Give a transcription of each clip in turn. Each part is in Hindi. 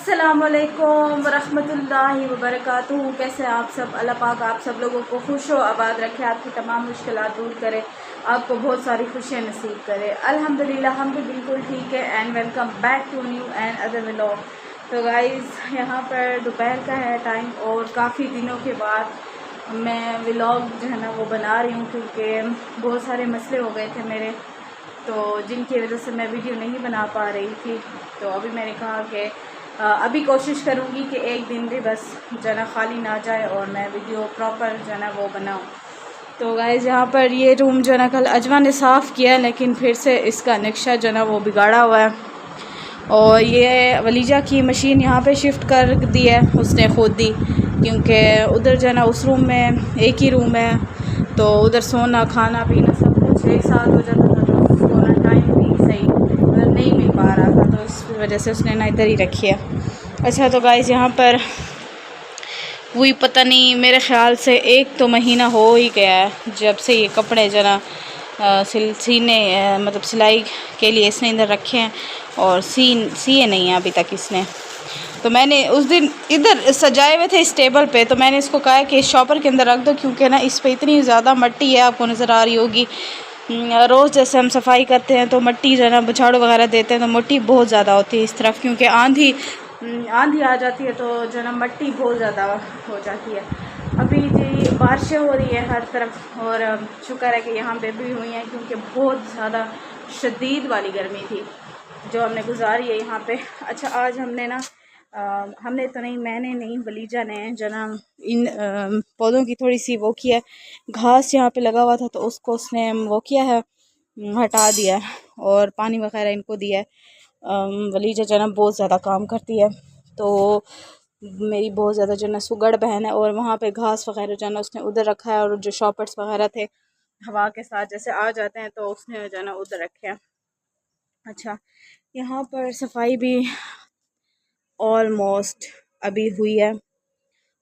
अस्सलामुअलैकुम वरहमतुल्लाहि वबरकातुहू। कैसे आप सब? अल्लाह पाक आप सब लोगों को खुश व आबाद रखे, आपकी तमाम मुश्किलात दूर करे, आपको बहुत सारी खुशियाँ नसीब करे। अल्हम्दुलिल्लाह हम भी बिल्कुल ठीक है। And welcome back to new and other vlog. तो गाइज़ यहाँ पर दोपहर का है टाइम और काफ़ी दिनों के बाद मैं व्लॉग जो है ना वो बना रही हूँ, क्योंकि बहुत सारे मसले हो गए थे मेरे, तो जिनकी वजह से मैं वीडियो नहीं बना पा रही थी। तो अभी मैंने कहा कि अभी कोशिश करूँगी कि एक दिन भी बस जो ना खाली ना जाए और मैं वीडियो प्रॉपर जो ना वो बनाऊँ। तो गाइज़ यहाँ पर ये रूम जो ना कल अजवा ने साफ़ किया, लेकिन फिर से इसका नक्शा जो ना वो बिगाड़ा हुआ है। और ये वलीजा की मशीन यहाँ पे शिफ्ट कर दी है उसने खुद ही, क्योंकि उधर जो ना उस रूम में एक ही रूम है, तो उधर सोना खाना पीना सब कुछ एक साथ हो जाता था, तो सोना टाइम भी सही उधर नहीं मिल पा रहा था, तो इस वजह से उसने ना इधर ही रखी है। अच्छा तो गाइज़ यहाँ पर वही पता नहीं, मेरे ख़्याल से एक तो महीना हो ही गया है जब से ये कपड़े जना सीने मतलब सिलाई के लिए इसने इधर रखे हैं, और सिए नहीं है अभी तक इसने। तो मैंने उस दिन इधर सजाए हुए थे इस टेबल पे, तो मैंने इसको कहा कि शॉपर के अंदर रख दो, क्योंकि ना इस पे इतनी ज़्यादा मिट्टी है, आपको नज़र आ रही होगी। रोज़ जैसे हम सफाई करते हैं तो मिट्टी जो है ना झाड़ू वगैरह देते हैं तो मिट्टी बहुत ज़्यादा होती है इस तरफ, क्योंकि आंधी आ जाती है तो जो है ना मिट्टी बहुत ज़्यादा हो जाती है। अभी जी बारिशें हो रही है हर तरफ, और शुक्र है कि यहाँ पे भी हुई हैं, क्योंकि बहुत ज़्यादा शदीद वाली गर्मी थी जो हमने गुजारी है यहाँ पे। अच्छा आज हमने ना हमने तो नहीं, मैंने नहीं, वलीजा ने जो ना इन पौधों की थोड़ी सी वो किया है, घास यहाँ पे लगा हुआ था तो उसको उसने वो किया है, हटा दिया है, और पानी वगैरह इनको दिया है। वलीजा जो ना बहुत ज़्यादा काम करती है, तो मेरी बहुत ज़्यादा जो ना सुगड़ बहन है, और वहाँ पे घास वगैरह जो ना उसने उधर रखा है, और जो शॉपर्स वगैरह थे हवा के साथ जैसे आ जाते हैं तो उसने जो ना उधर रखे हैं। अच्छा यहाँ पर सफाई भी ऑलमोस्ट अभी हुई है,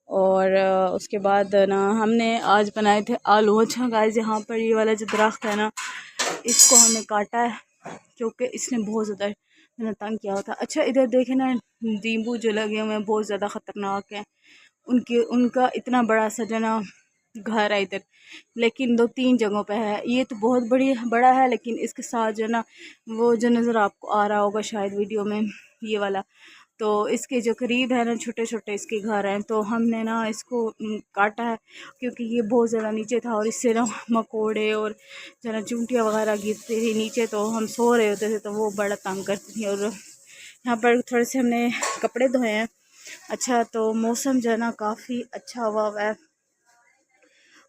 और उसके बाद ना हमने आज बनाए थे आलू। अच्छा गाइस यहाँ पर ये वाला जो दरख्त है ना, इसको हमने काटा है क्योंकि इसने बहुत ज़्यादा मैंने तंग किया होता। अच्छा इधर देखे ना, नींबू जो लगे हुए हैं बहुत ज़्यादा ख़तरनाक हैं, उनका इतना बड़ा सा जो ना घर है इधर, लेकिन 2-3 जगहों पे है। ये तो बहुत बड़ा है, लेकिन इसके साथ जो ना वो जो नज़र आपको आ रहा होगा शायद वीडियो में, ये वाला, तो इसके जो करीब है ना छोटे छोटे इसके घर हैं, तो हमने ना इसको काटा है क्योंकि ये बहुत ज़्यादा नीचे था, और इससे ना मकोड़े और जो ना चूंटियाँ वगैरह गिरती थी नीचे, तो हम सो रहे होते थे तो वो बड़ा तंग करती थी। और यहाँ पर थोड़े से हमने कपड़े धोए हैं। अच्छा तो मौसम जो है ना काफ़ी अच्छा हुआ है,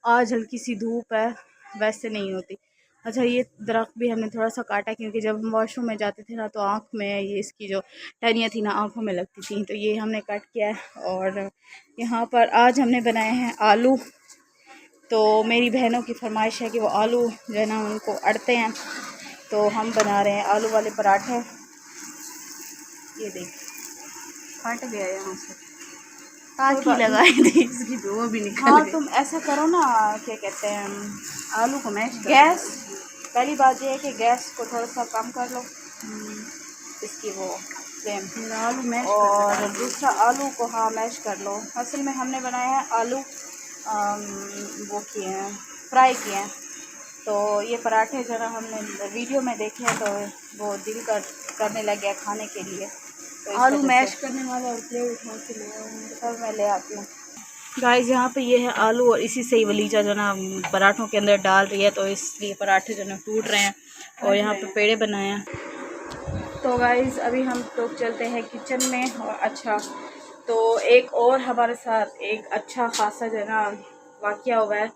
आज हल्की सी धूप है, वैसे नहीं होती। अच्छा ये दरख्त भी हमने थोड़ा सा काटा, क्योंकि जब हम वॉशरूम में जाते थे ना तो आँख में ये इसकी जो टहनियाँ थी ना आँखों में लगती थी, तो ये हमने कट किया है। और यहाँ पर आज हमने बनाए हैं आलू, तो मेरी बहनों की फरमाइश है कि वो आलू जो है ना उनको अड़ते हैं, तो हम बना रहे हैं आलू वाले पराठे। ये देख फट गया यहाँ से, ताकि लगाई थी इसकी तो वो भी निकल गई। हाँ तुम ऐसा करो ना, क्या कहते हैं, आलू को मैश गैस, पहली बात ये है कि गैस को थोड़ा सा कम कर लो इसकी वो फ्लेम, आलू मैश, और दूसरा आलू को हाँ मैश कर लो। असल में हमने बनाया है आलू वो किए हैं, फ्राई किए हैं, तो ये पराठे जो ना हमने वीडियो में देखे हैं तो वो दिल करने लग गया खाने के लिए, तो आलू मैश करने वाला और प्लेट उठा के ले तब मैं ले आती हूँ। गाइस यहाँ पे ये है आलू, और इसी से ही वलीजा जो ना पराठों के अंदर डाल रही है, तो इसलिए पराठे जो ना टूट रहे हैं, और यहाँ पे पेड़े बनाए हैं। तो गाइस अभी हम लोग चलते हैं किचन में। और अच्छा तो एक और हमारे साथ एक अच्छा खासा जो ना वाक़या हुआ है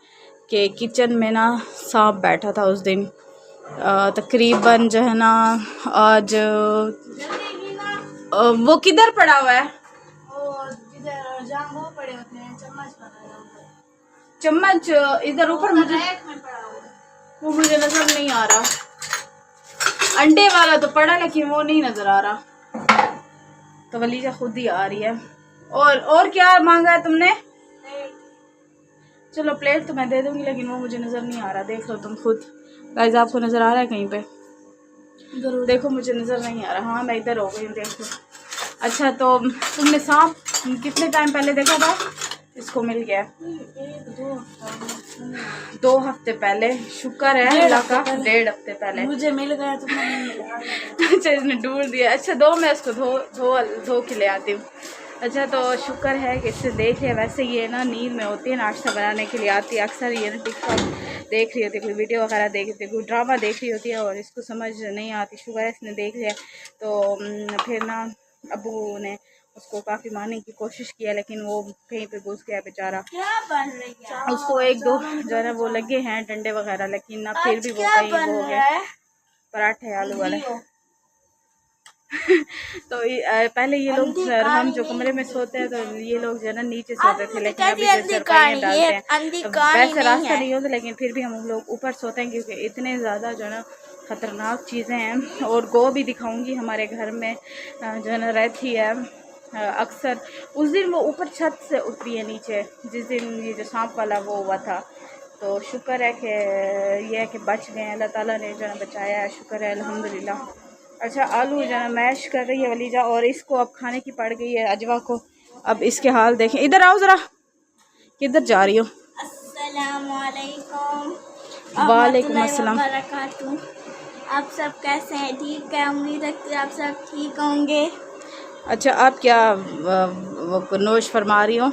कि किचन में ना सांप बैठा था उस दिन, तकरीबन जो है ना आज वो किधर पड़ा हुआ है, जहाँ वो पड़े होते हैं चम्मच इधर ऊपर, मुझे वो मुझे नजर नहीं आ रहा। अंडे वाला तो पड़ा, लेकिन वो नहीं नजर आ रहा, तो वलीजा खुद ही आ रही है। और क्या मांगा है तुमने? चलो प्लेट तो मैं दे दूंगी, लेकिन वो मुझे नजर नहीं आ रहा, देख लो तुम खुद। गाइस आपको नजर आ रहा है कहीं पे? देखो मुझे नजर नहीं आ रहा। हाँ मैं इधर हो गई हूँ, देख लो। अच्छा तो तुमने सांप कितने टाइम पहले देखा था? इसको मिल गया 2 हफ्ते पहले। शुक्र है अल्लाह का, 1.5 हफ्ते पहले मुझे मिल गया, तुम्हें नहीं मिला। अच्छा इसने ढूंढ दिया। अच्छा दो मैं इसको धो के ले आती हूँ। अच्छा तो शुक्र है कि इससे देख लिया। वैसे ये ना नींद में होती है, नाश्ता बनाने के लिए आती है अक्सर। ये ना टिकटॉक देख रही होती है, कोई वीडियो वगैरह देख रही होती है, कोई ड्रामा देख रही होती है और इसको समझ नहीं आती। शुक्र है इसने देख लिया। तो फिर ना अबू ने उसको काफ़ी मारने की कोशिश किया लेकिन वो कहीं पे घुस गया बेचारा। क्या बन रही है? उसको 1-2 जो है ना वो लगे हैं डंडे वगैरह, लेकिन ना फिर भी वो कहीं वो हो गया। पराठे आलू वाले तो पहले ये लोग हम जो कमरे में सोते हैं तो ये लोग जो है ना नीचे सोते थे, लेकिन अभी जो सरकारियाँ डालते हैं तो वैसे रास्ता नहीं होता, लेकिन फिर भी हम लोग ऊपर सोते हैं क्योंकि इतने ज़्यादा जो है ना ख़तरनाक चीज़ें हैं। और गो भी दिखाऊंगी हमारे घर में जो है ना रहती है अक्सर। उस दिन वो ऊपर छत से उतरी है नीचे, जिस दिन ये जो सांप वाला वो हुआ था। तो शुक्र है कि ये है कि बच गए, अल्लाह ताला ने जो है बचाया है, शुक्र है अल्हम्दुलिल्लाह। अच्छा आलू जो है मैश कर रही है वलीजा और इसको अब खाने की पड़ गई है अजवा को। अब इसके हाल देखें। इधर आओ ज़रा, किधर जा रही हो? अस्सलामुअलैकुम। वालेकुम अस्सलाम। आप सब कैसे हैं? ठीक है, उम्मीद रखती हूँ आप सब ठीक होंगे। अच्छा आप क्या नोश फरमा रही हो?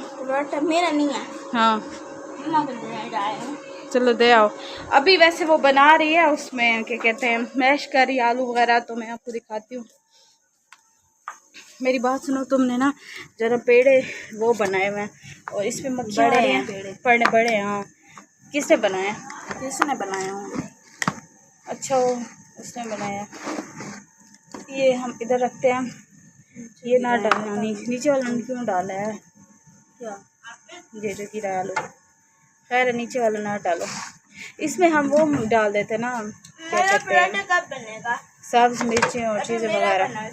मेरा नहीं है। हाँ मम्मा को दे आए हैं। चलो दे आओ। अभी वैसे वो बना रही है, उसमें क्या कहते हैं मैश कर रही आलू वगैरह, तो मैं आपको दिखाती हूँ। मेरी बात सुनो, तुमने ना जरा पेड़े वो बनाए हुए हैं और इसमें मक्खियाँ बड़े आ रही हैं हैं। बड़े बड़े हाँ। किसने बनाया? किसने बनाया हूँ? अच्छा वो उसने बनाया। ये हम इधर रखते हैं, ये ना डालना। नीचे वाला क्यों डाला है? क्या ये जो गिरा आलू, खैर नीचे वाला ना डालो। इसमें हम वो डाल देते ना, क्या कहते हैं, कब बनेगा? सब्ज मिर्चें और चीज़ें वगैरह,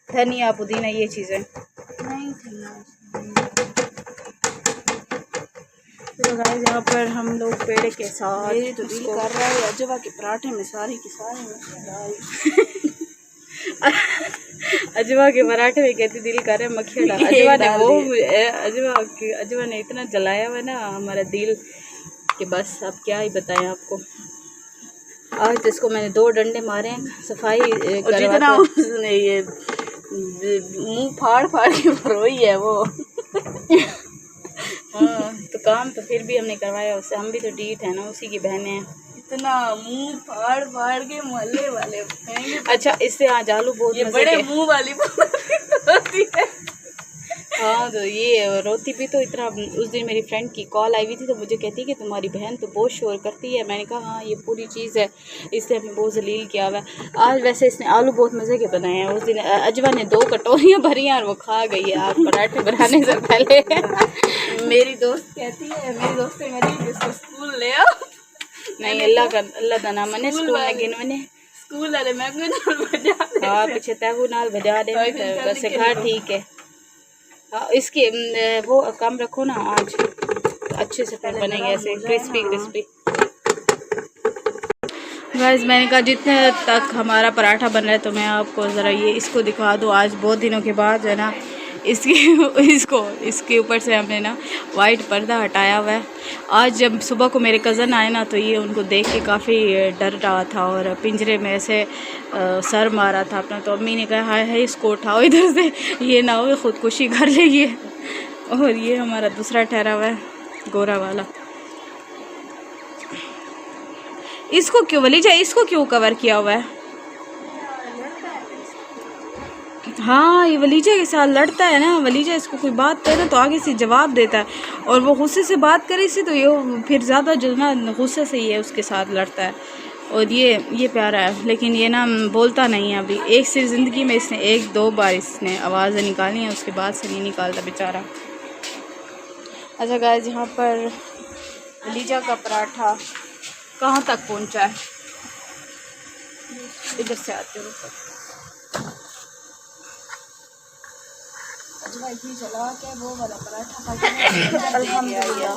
धनिया पुदीना ये चीज़ें। नहीं तो गाइस यहाँ पर हम लोग पेड़ के साथ मेरी तो दिल कर रहा है अजवा के पराठे में सारी की सारी मक्खियाँ अजवा के पराठे में कहती दिल कर रहा है मक्खियाँ डाल। अजवा ने वो अजवा ने इतना जलाया हुआ ना हमारा दिल कि बस अब क्या ही बताएं आपको। आज इसको मैंने 2 डंडे मारे हैं सफाई जितना उसने ये मुंह फाड़ के रोई है वो। हाँ तो काम तो फिर भी हमने करवाया उससे, हम भी तो डीठ है ना, उसी की बहनें हैं। इतना मुंह फाड़ के मोहल्ले वाले। अच्छा इससे आज आलू बहुत ये बड़े मुंह वाली होती है। हाँ तो ये रोती भी तो इतना। उस दिन मेरी फ्रेंड की कॉल आई हुई थी तो मुझे कहती कि तुम्हारी बहन तो बहुत शोर करती है। मैंने कहा हाँ ये पूरी चीज़ है, इससे हमें बहुत जलील किया हुआ है। आज वैसे इसने आलू बहुत मज़े के बनाए हैं। उस दिन अजवा ने 2 कटोरियाँ भरी हैं और वो खा गई है आप पराठे बनाने से पहले। मेरी दोस्त कहती है, मेरी दोस्त है मेरी, जिसको स्कूल ले आओ। नहीं अल्लाह का नाम मैंने स्कूल लगे मैंने स्कूल वाले मैं बजा हाँ पीछे तहू नाल बजा दे वैसे घर ठीक है। हाँ इसकी वो कम रखो ना, आज अच्छे से फिर बनेंगे ऐसे क्रिस्पी क्रिस्पी। गाइस मैंने कहा जितने तक हमारा पराठा बन रहा है तो मैं आपको ज़रा ये इसको दिखा दूँ। आज बहुत दिनों के बाद जो है ना इसके ऊपर से हमने ना वाइट पर्दा हटाया हुआ है। आज जब सुबह को मेरे कज़न आए ना तो ये उनको देख के काफ़ी डर रहा था और पिंजरे में ऐसे सर मारा था अपना। तो अम्मी ने कहा हाय हाय इसको उठाओ इधर से, ये ना हो ख़ुदकुशी कर लेगी। और ये हमारा दूसरा ठहरा हुआ है गोरा वाला। इसको क्यों वलीजा, इसको क्यों कवर किया हुआ है? हाँ ये वलीजा के साथ लड़ता है ना। वलीजा इसको कोई बात करे ना तो आगे से जवाब देता है, और वो गुस्से से बात करे इसे तो ये फिर ज़्यादा जो ना गुस्से से ये उसके साथ लड़ता है। और ये प्यारा है लेकिन ये ना बोलता नहीं है अभी। एक सिर्फ ज़िंदगी में इसने 1-2 बार इसने आवाज़ें निकाली हैं, उसके बाद से नहीं निकालता बेचारा। अच्छा गाइस यहाँ पर वलीजा का पराठा कहाँ तक पहुँचा है? इधर से आते हो चला के वो वाला पराठा अल्हम्दुलिल्लाह।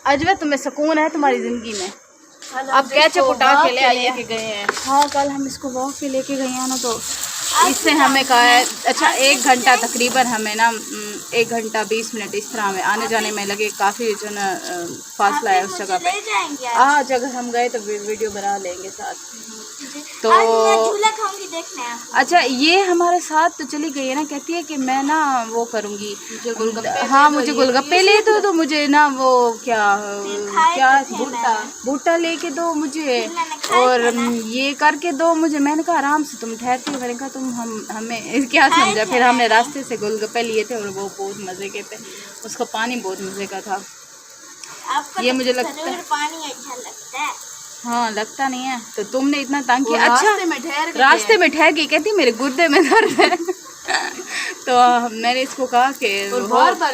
अजवा तुम्हें सुकून है तुम्हारी ज़िंदगी में? अब कैचअप उठा के ले आइए के गए हैं। हाँ कल हम इसको वॉक पे लेके गए हैं ना तो इससे हमें कहा है अच्छा 1 घंटा तकरीबन हमें ना 1 घंटा 20 मिनट इस तरह हमें आने जाने में लगे। काफ़ी जो ना फासला है उस जगह पे। आज अगर हम गए तो वीडियो बना लेंगे साथ। तो झूला खाऊंगी, देखना है। अच्छा ये हमारे साथ तो चली गई है ना, कहती है कि मैं ना वो करूँगी, हाँ मुझे गोलगप्पे ले दो, तो मुझे ना वो क्या भुट्टा लेके दो मुझे, और ये करके दो मुझे। मैंने कहा आराम से तुम ठहरती हो। मैंने कहा तुम हमें क्या समझा। फिर हमने रास्ते से गोलगप्पे लिए थे और वो बहुत मज़े के थे, उसका पानी बहुत मज़े का था। आपको ये तो मुझे लगता है पानी अच्छा लगता है। हाँ लगता नहीं है, तो तुमने इतना तंग किया। अच्छा रास्ते में ठहर के कहती मेरे गुर्दे में दर्द है। तो मैंने इसको कहा कि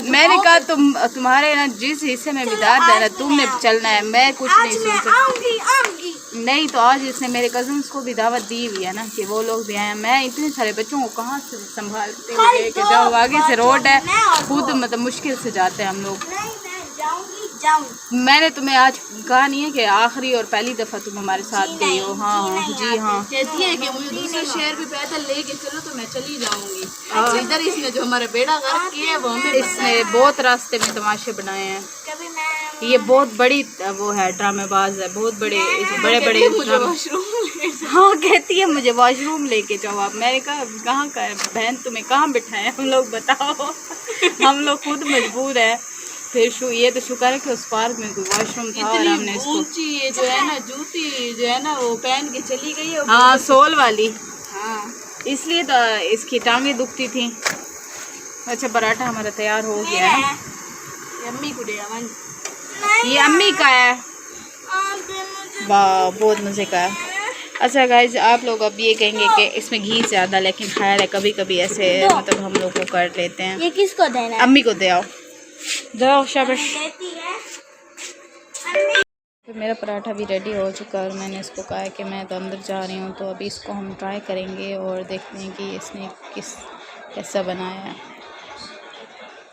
मैंने कहा तुम्हारे ना जिस हिस्से में भी दर्द है ना तुमने चलना है, मैं कुछ नहीं सुन सकती। नहीं तो आज इसने मेरे कजन्स को भी दावत दी हुई है ना कि वो लोग भी आए। मैं इतने सारे बच्चों को कहाँ से संभालते हुए कि जाओ, आगे से रोड है, खुद मतलब मुश्किल से जाते हैं हम लोग। मैंने तुम्हें आज कहा नहीं है कि आखिरी और पहली दफ़ा तुम हमारे साथ गई हो। हाँ जी हाँ, कहती है कि मुझे दूसरे शहर भी पैदल लेके चलो तो मैं चली जाऊंगी। इधर इसने जो हमारे बेड़ा गर्क किया है वो हमें इसने बहुत रास्ते में तमाशे बनाए हैं। ये बहुत बड़ी वो है, ड्रामेबाज है, बहुत बड़े बड़े हाँ कहती है मुझे वॉशरूम लेके जाओ आप। मैंने कहा कहाँ का है बहन, तुम्हें कहाँ बिठाएं हम लोग बताओ। हम लोग खुद मजबूर है। फिर ये तो शुक्र है कि उस पार्क में कोई वॉशरूम था और हमने इसको ऊंची ये जो है ना जूती जो है ना वो पहन के चली गई है। हाँ सोल वाली, हाँ इसलिए तो इसकी टांगें दुखती थी। अच्छा पराठा हमारा तैयार हो गया है। अम्मी को दे ये अम्मी का है, वाह बहुत मज़े का है। अच्छा गाइज आप लोग अब ये कहेंगे कि इसमें घी ज़्यादा, लेकिन खैर है कभी कभी ऐसे मतलब हम लोग को कर लेते हैं। ये किसको देना है? अम्मी को दे आओ, जाओ शाबाश। तो मेरा पराठा भी रेडी हो चुका है और मैंने इसको कहा है कि मैं तो अंदर जा रही हूँ, तो अभी इसको हम ट्राई करेंगे और देखते हैं कि इसने कैसा बनाया है।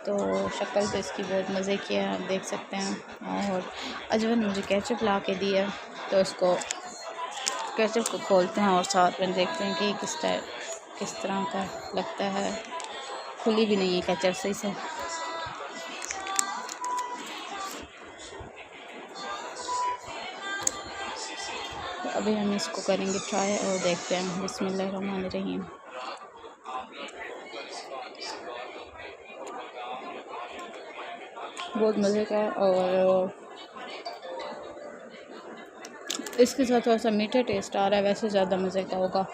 तो शक्ल तो इसकी बहुत मज़े की है, आप देख सकते हैं। और अजवन मुझे केचप ला के दिया, तो इसको केचप को खोलते हैं और साथ में देखते हैं कि किस तरह का लगता है। खुली भी नहीं है केचप सही से। तो अभी हम इसको करेंगे ट्राई और देखते हैं। बिस्मिल्लाहिर्रहमानिर्रहीम। बहुत मज़े का है और इसके साथ थोड़ा सा मीठा टेस्ट आ रहा है, वैसे ज़्यादा मज़े का होगा।